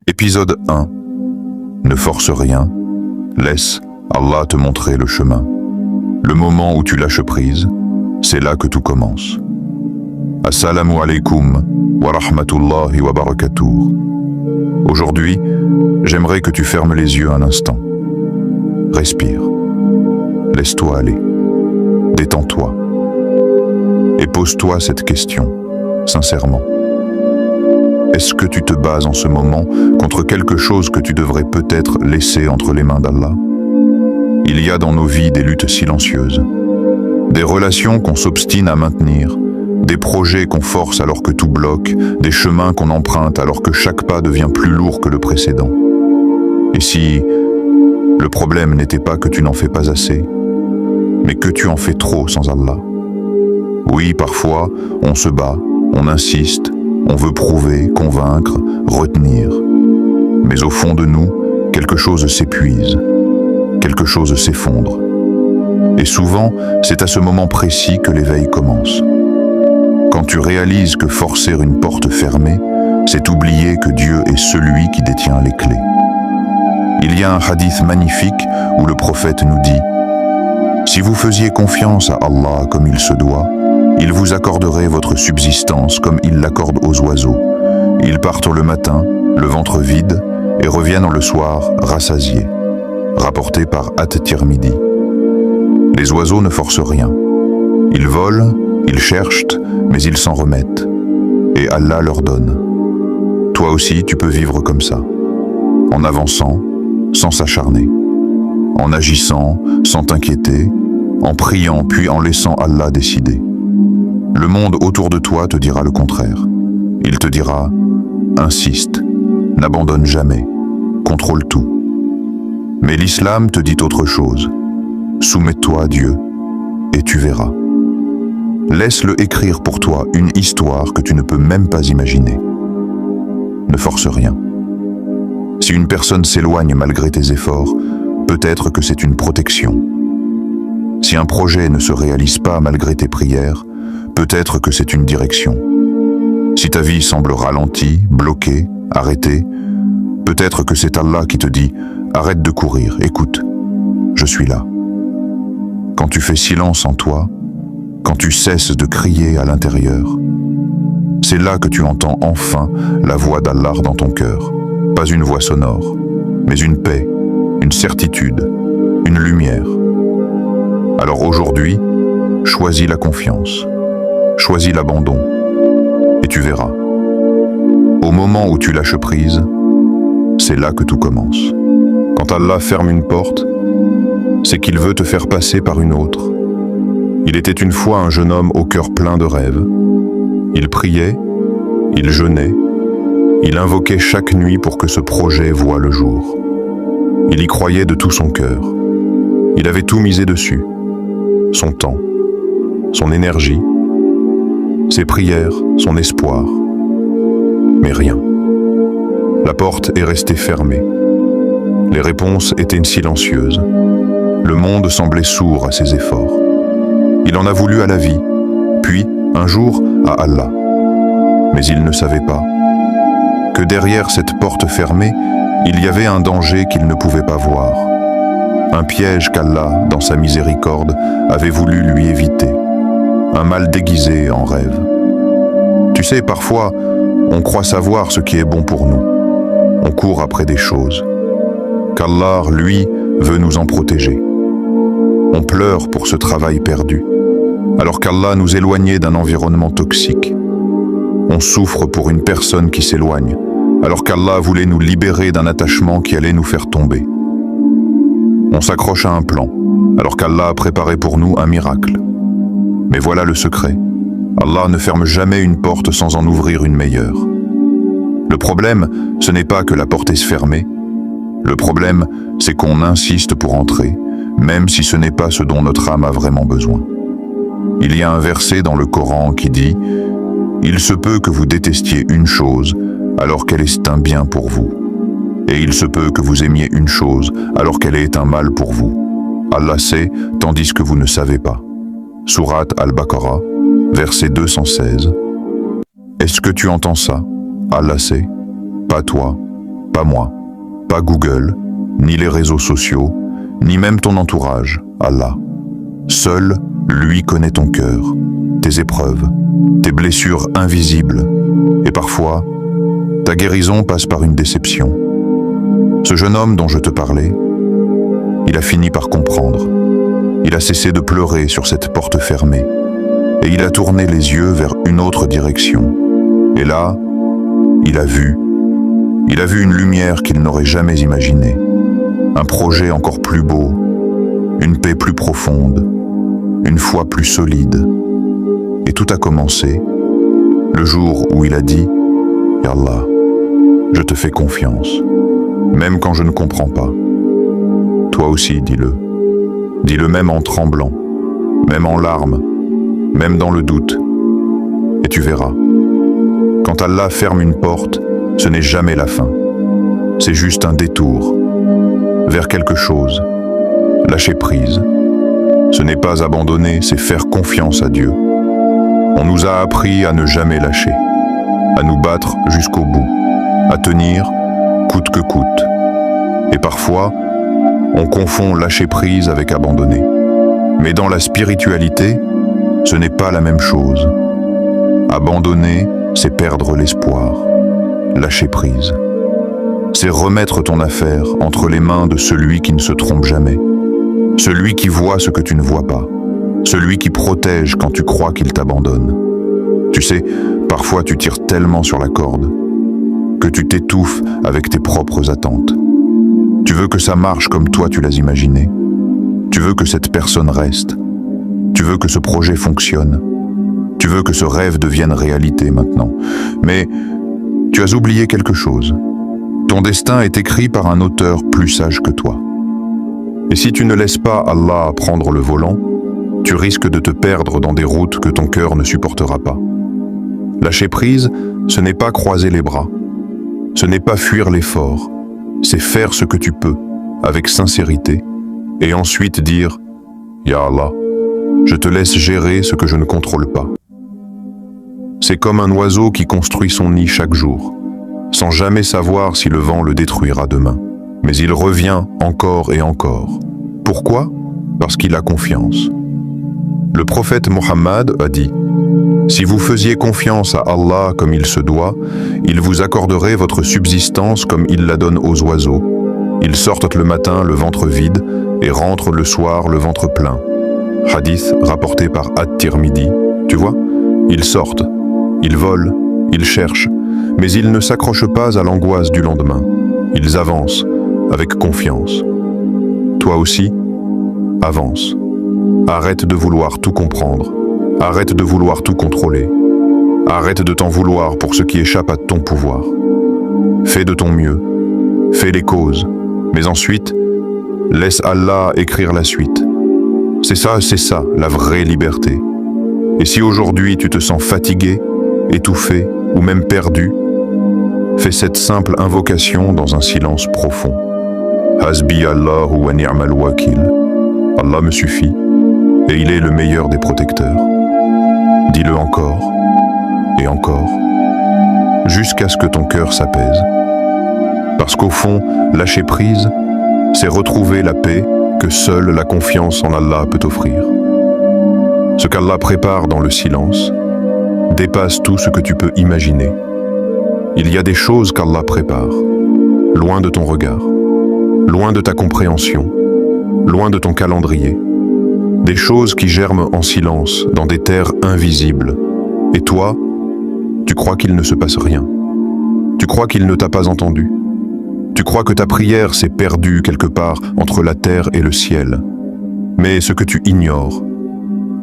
Épisode 1. Ne force rien, laisse Allah te montrer le chemin. Le moment où tu lâches prise, c'est là que tout commence. Assalamu alaikum wa rahmatullahi wa barakatuh. Aujourd'hui, j'aimerais que tu fermes les yeux un instant. Respire. Laisse-toi aller. Détends-toi. Et pose-toi cette question, sincèrement. Est-ce que tu te bats en ce moment contre quelque chose que tu devrais peut-être laisser entre les mains d'Allah? Il y a dans nos vies des luttes silencieuses, des relations qu'on s'obstine à maintenir, des projets qu'on force alors que tout bloque, des chemins qu'on emprunte alors que chaque pas devient plus lourd que le précédent. Et si le problème n'était pas que tu n'en fais pas assez, mais que tu en fais trop sans Allah? Oui, parfois, on se bat, on insiste, on veut prouver, convaincre, retenir. Mais au fond de nous, quelque chose s'épuise, quelque chose s'effondre. Et souvent, c'est à ce moment précis que l'éveil commence. Quand tu réalises que forcer une porte fermée, c'est oublier que Dieu est celui qui détient les clés. Il y a un hadith magnifique où le prophète nous dit « Si vous faisiez confiance à Allah comme il se doit, il vous accorderait votre subsistance comme il l'accorde aux oiseaux. Ils partent le matin, le ventre vide, et reviennent le soir, rassasiés. » Rapporté par At-Tirmidhi. Les oiseaux ne forcent rien. Ils volent, ils cherchent, mais ils s'en remettent. Et Allah leur donne. Toi aussi, tu peux vivre comme ça. En avançant, sans s'acharner. En agissant, sans t'inquiéter. En priant, puis en laissant Allah décider. Le monde autour de toi te dira le contraire. Il te dira « Insiste, n'abandonne jamais, contrôle tout ». Mais l'islam te dit autre chose. Soumets-toi à Dieu et tu verras. Laisse-le écrire pour toi une histoire que tu ne peux même pas imaginer. Ne force rien. Si une personne s'éloigne malgré tes efforts, peut-être que c'est une protection. Si un projet ne se réalise pas malgré tes prières, peut-être que c'est une direction. Si ta vie semble ralentie, bloquée, arrêtée, peut-être que c'est Allah qui te dit « Arrête de courir, écoute, je suis là ». Quand tu fais silence en toi, quand tu cesses de crier à l'intérieur, c'est là que tu entends enfin la voix d'Allah dans ton cœur. Pas une voix sonore, mais une paix, une certitude, une lumière. Alors aujourd'hui, choisis la confiance. Choisis l'abandon, et tu verras. Au moment où tu lâches prise, c'est là que tout commence. Quand Allah ferme une porte, c'est qu'il veut te faire passer par une autre. Il était une fois un jeune homme au cœur plein de rêves. Il priait, il jeûnait, il invoquait chaque nuit pour que ce projet voie le jour. Il y croyait de tout son cœur. Il avait tout misé dessus. Son temps, son énergie, ses prières, son espoir. Mais rien. La porte est restée fermée. Les réponses étaient silencieuses. Le monde semblait sourd à ses efforts. Il en a voulu à la vie, puis, un jour, à Allah. Mais il ne savait pas que derrière cette porte fermée, il y avait un danger qu'il ne pouvait pas voir. Un piège qu'Allah, dans sa miséricorde, avait voulu lui éviter. Un mal déguisé en rêve. Tu sais, parfois, on croit savoir ce qui est bon pour nous. On court après des choses qu'Allah, lui, veut nous en protéger. On pleure pour ce travail perdu, alors qu'Allah nous éloignait d'un environnement toxique. On souffre pour une personne qui s'éloigne, alors qu'Allah voulait nous libérer d'un attachement qui allait nous faire tomber. On s'accroche à un plan, alors qu'Allah a préparé pour nous un miracle. Mais voilà le secret. Allah ne ferme jamais une porte sans en ouvrir une meilleure. Le problème, ce n'est pas que la porte est fermée. Le problème, c'est qu'on insiste pour entrer, même si ce n'est pas ce dont notre âme a vraiment besoin. Il y a un verset dans le Coran qui dit « Il se peut que vous détestiez une chose alors qu'elle est un bien pour vous. Et il se peut que vous aimiez une chose alors qu'elle est un mal pour vous. Allah sait, tandis que vous ne savez pas. » Sourate Al-Baqarah, verset 216. Est-ce que tu entends ça? Allah sait, pas toi, Pas moi, pas Google, ni les réseaux sociaux, ni même ton entourage, Allah. Seul, lui connaît ton cœur, tes épreuves, tes blessures invisibles, et parfois, ta guérison passe par une déception. Ce jeune homme dont je te parlais, il a fini par comprendre. Il a cessé de pleurer sur cette porte fermée, et il a tourné les yeux vers une autre direction. Et là, il a vu une lumière qu'il n'aurait jamais imaginée, un projet encore plus beau, une paix plus profonde, une foi plus solide. Et tout a commencé le jour où il a dit « Ya Allah, je te fais confiance, même quand je ne comprends pas. » Toi aussi, dis-le. Dis-le même en tremblant, même en larmes, même dans le doute. Et tu verras. Quand Allah ferme une porte, ce n'est jamais la fin. C'est juste un détour vers quelque chose. Lâcher prise. Ce n'est pas abandonner, c'est faire confiance à Dieu. On nous a appris à ne jamais lâcher, à nous battre jusqu'au bout, à tenir coûte que coûte. Et parfois, on confond lâcher prise avec abandonner. Mais dans la spiritualité, ce n'est pas la même chose. Abandonner, c'est perdre l'espoir. Lâcher prise, c'est remettre ton affaire entre les mains de celui qui ne se trompe jamais. Celui qui voit ce que tu ne vois pas. Celui qui protège quand tu crois qu'il t'abandonne. Tu sais, parfois tu tires tellement sur la corde que tu t'étouffes avec tes propres attentes. Tu veux que ça marche comme toi tu l'as imaginé. Tu veux que cette personne reste. Tu veux que ce projet fonctionne. Tu veux que ce rêve devienne réalité maintenant. Mais tu as oublié quelque chose. Ton destin est écrit par un auteur plus sage que toi. Et si tu ne laisses pas Allah prendre le volant, tu risques de te perdre dans des routes que ton cœur ne supportera pas. Lâcher prise, ce n'est pas croiser les bras. Ce n'est pas fuir l'effort. C'est faire ce que tu peux, avec sincérité, et ensuite dire « Ya Allah, je te laisse gérer ce que je ne contrôle pas. » C'est comme un oiseau qui construit son nid chaque jour, sans jamais savoir si le vent le détruira demain. Mais il revient encore et encore. Pourquoi? Parce qu'il a confiance. Le prophète Mohammed a dit « Si vous faisiez confiance à Allah comme il se doit, il vous accorderait votre subsistance comme il la donne aux oiseaux. Ils sortent le matin le ventre vide et rentrent le soir le ventre plein. » Hadith rapporté par At-Tirmidhi. Tu vois, ils sortent, ils volent, ils cherchent, mais ils ne s'accrochent pas à l'angoisse du lendemain. Ils avancent avec confiance. Toi aussi, avance. Arrête de vouloir tout comprendre. Arrête de vouloir tout contrôler. Arrête de t'en vouloir pour ce qui échappe à ton pouvoir. Fais de ton mieux. Fais les causes. Mais ensuite, laisse Allah écrire la suite. C'est ça, la vraie liberté. Et si aujourd'hui tu te sens fatigué, étouffé ou même perdu, fais cette simple invocation dans un silence profond. Hasbi Allahu wa ni'mal wakil. Allah me suffit et il est le meilleur des protecteurs. Dis-le encore et encore, jusqu'à ce que ton cœur s'apaise. Parce qu'au fond, lâcher prise, c'est retrouver la paix que seule la confiance en Allah peut offrir. Ce qu'Allah prépare dans le silence dépasse tout ce que tu peux imaginer. Il y a des choses qu'Allah prépare, loin de ton regard, loin de ta compréhension, loin de ton calendrier. Des choses qui germent en silence dans des terres invisibles. Et toi, tu crois qu'il ne se passe rien. Tu crois qu'il ne t'a pas entendu. Tu crois que ta prière s'est perdue quelque part entre la terre et le ciel. Mais ce que tu ignores,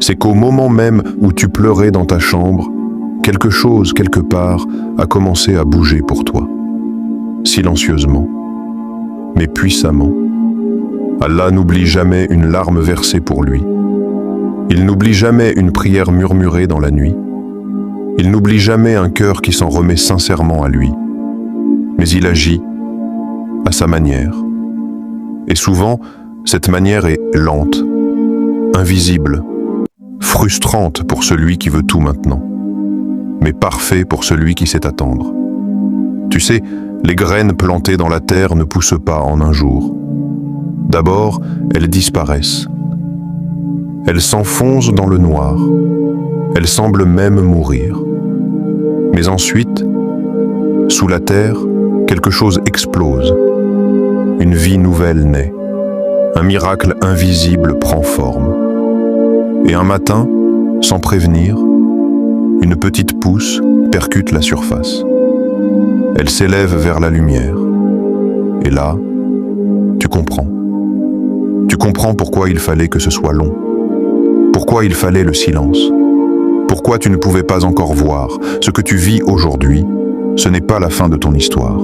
c'est qu'au moment même où tu pleurais dans ta chambre, quelque chose, quelque part, a commencé à bouger pour toi. Silencieusement, mais puissamment. Allah n'oublie jamais une larme versée pour lui. Il n'oublie jamais une prière murmurée dans la nuit. Il n'oublie jamais un cœur qui s'en remet sincèrement à lui. Mais il agit à sa manière. Et souvent, cette manière est lente, invisible, frustrante pour celui qui veut tout maintenant, mais parfait pour celui qui sait attendre. Tu sais, Les graines plantées dans la terre ne poussent pas en un jour. D'abord, elles disparaissent. Elles s'enfoncent dans le noir. Elles semblent même mourir. Mais ensuite, sous la terre, quelque chose explose. Une vie nouvelle naît. Un miracle invisible prend forme. Et un matin, sans prévenir, une petite pousse percute la surface. Elle s'élève vers la lumière. Et là, tu comprends. Tu comprends pourquoi il fallait que ce soit long. Pourquoi il fallait le silence. Pourquoi tu ne pouvais pas encore voir. Ce que tu vis aujourd'hui, ce n'est pas la fin de ton histoire.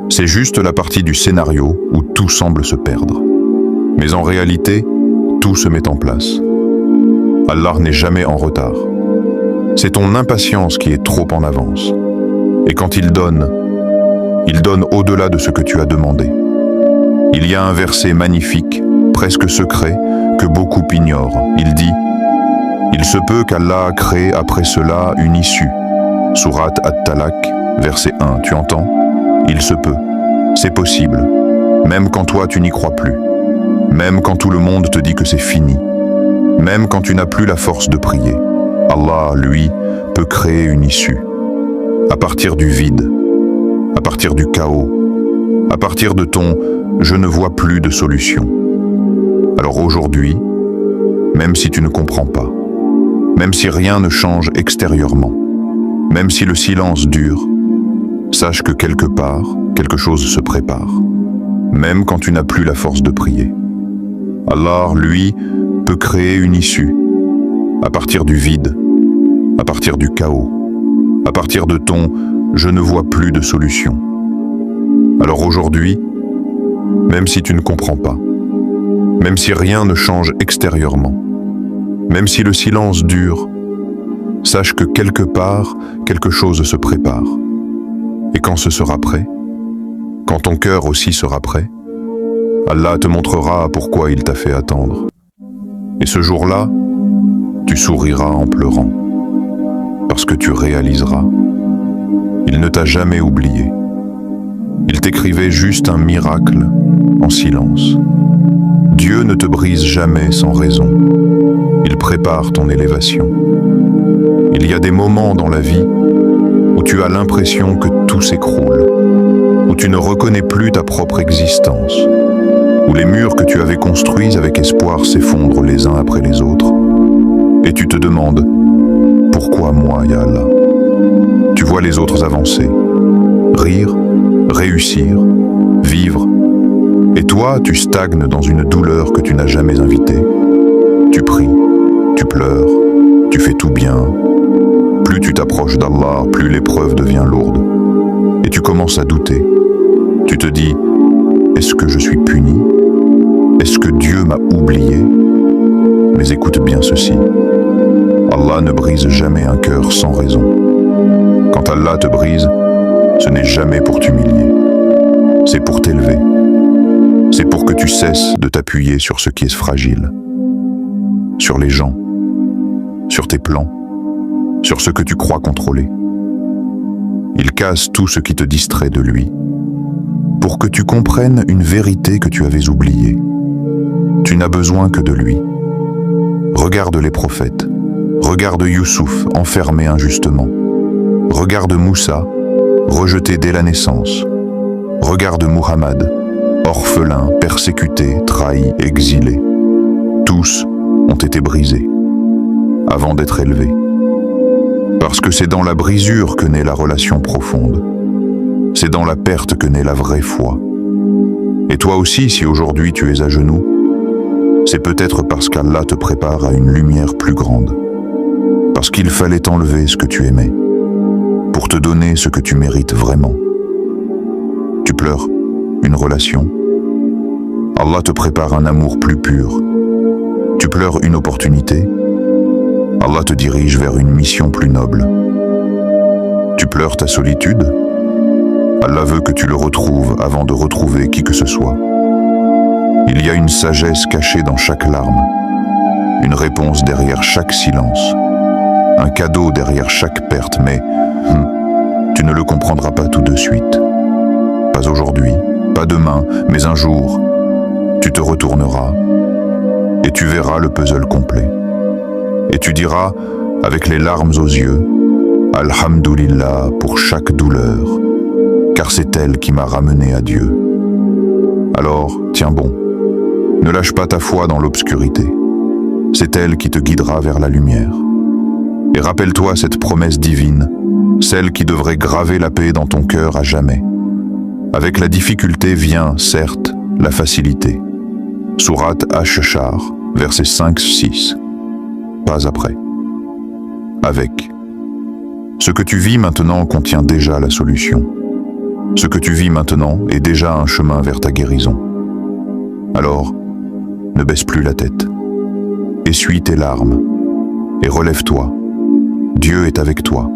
C'est juste la partie du scénario où tout semble se perdre. Mais en réalité, tout se met en place. Allah n'est jamais en retard. C'est ton impatience qui est trop en avance. Et quand il donne au-delà de ce que tu as demandé. Il y a un verset magnifique, presque secret, que beaucoup ignorent. Il dit « Il se peut qu'Allah a créé après cela une issue. » Sourate At-Talaq, verset 1, tu entends? Il se peut, c'est possible, même quand toi tu n'y crois plus, même quand tout le monde te dit que c'est fini, même quand tu n'as plus la force de prier. Allah, lui, peut créer une issue, à partir du vide, à partir du chaos, à partir de ton « je ne vois plus de solution ». Alors aujourd'hui, même si tu ne comprends pas, même si rien ne change extérieurement, même si le silence dure, sache que quelque part, quelque chose se prépare, même quand tu n'as plus la force de prier. Allah, lui, peut créer une issue, à partir du vide, à partir du chaos, à partir de ton « je ne vois plus de solution ». Alors aujourd'hui, même si tu ne comprends pas, même si rien ne change extérieurement, même si le silence dure, sache que quelque part, quelque chose se prépare. Et quand ce sera prêt, quand ton cœur aussi sera prêt, Allah te montrera pourquoi il t'a fait attendre. Et ce jour-là, tu souriras en pleurant, parce que tu réaliseras. Il ne t'a jamais oublié. Il t'écrivait juste un miracle en silence. Dieu ne te brise jamais sans raison. Il prépare ton élévation. Il y a des moments dans la vie où tu as l'impression que tout s'écroule, où tu ne reconnais plus ta propre existence, où les murs que tu avais construits avec espoir s'effondrent les uns après les autres, et tu te demandes « Pourquoi moi, ya Allah ?» Tu vois les autres avancer, rire, réussir, vivre, et toi, tu stagnes dans une douleur que tu n'as jamais invitée. Tu pries, tu pleures, tu fais tout bien. Plus tu t'approches d'Allah, plus l'épreuve devient lourde. Et tu commences à douter. Tu te dis, est-ce que je suis puni? Est-ce que Dieu m'a oublié? Mais écoute bien ceci. Allah ne brise jamais un cœur sans raison. Quand Allah te brise, ce n'est jamais pour t'humilier. C'est pour t'élever. C'est pour que tu cesses de t'appuyer sur ce qui est fragile. Sur les gens. Sur tes plans. Sur ce que tu crois contrôler. Il casse tout ce qui te distrait de lui, pour que tu comprennes une vérité que tu avais oubliée. Tu n'as besoin que de lui. Regarde les prophètes. Regarde Youssouf, enfermé injustement. Regarde Moussa, rejeté dès la naissance. Regarde Muhammad, orphelin, persécuté, trahi, exilé. Tous ont été brisés, avant d'être élevés. Parce que c'est dans la brisure que naît la relation profonde. C'est dans la perte que naît la vraie foi. Et toi aussi, si aujourd'hui tu es à genoux, c'est peut-être parce qu'Allah te prépare à une lumière plus grande. Parce qu'il fallait enlever ce que tu aimais, pour te donner ce que tu mérites vraiment. Tu pleures une relation. Allah te prépare un amour plus pur. Tu pleures une opportunité. Allah te dirige vers une mission plus noble. Tu pleures ta solitude. Allah veut que tu le retrouves avant de retrouver qui que ce soit. Il y a une sagesse cachée dans chaque larme, une réponse derrière chaque silence, un cadeau derrière chaque perte, mais tu ne le comprendras pas tout de suite. Pas aujourd'hui, pas demain, mais un jour, tu te retourneras et tu verras le puzzle complet. Et tu diras, avec les larmes aux yeux, « Alhamdulillah pour chaque douleur, car c'est elle qui m'a ramené à Dieu. » Alors, tiens bon, ne lâche pas ta foi dans l'obscurité. C'est elle qui te guidera vers la lumière. Et rappelle-toi cette promesse divine, celle qui devrait graver la paix dans ton cœur à jamais. Avec la difficulté vient, certes, la facilité. Sourate Ash-Shar, versets 5-6. Pas après. Avec. Ce que tu vis maintenant contient déjà la solution. Ce que tu vis maintenant est déjà un chemin vers ta guérison. Alors, ne baisse plus la tête. Essuie tes larmes et relève-toi. Dieu est avec toi.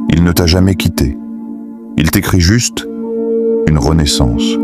Il ne t'a jamais quitté. Il t'écrit juste une renaissance.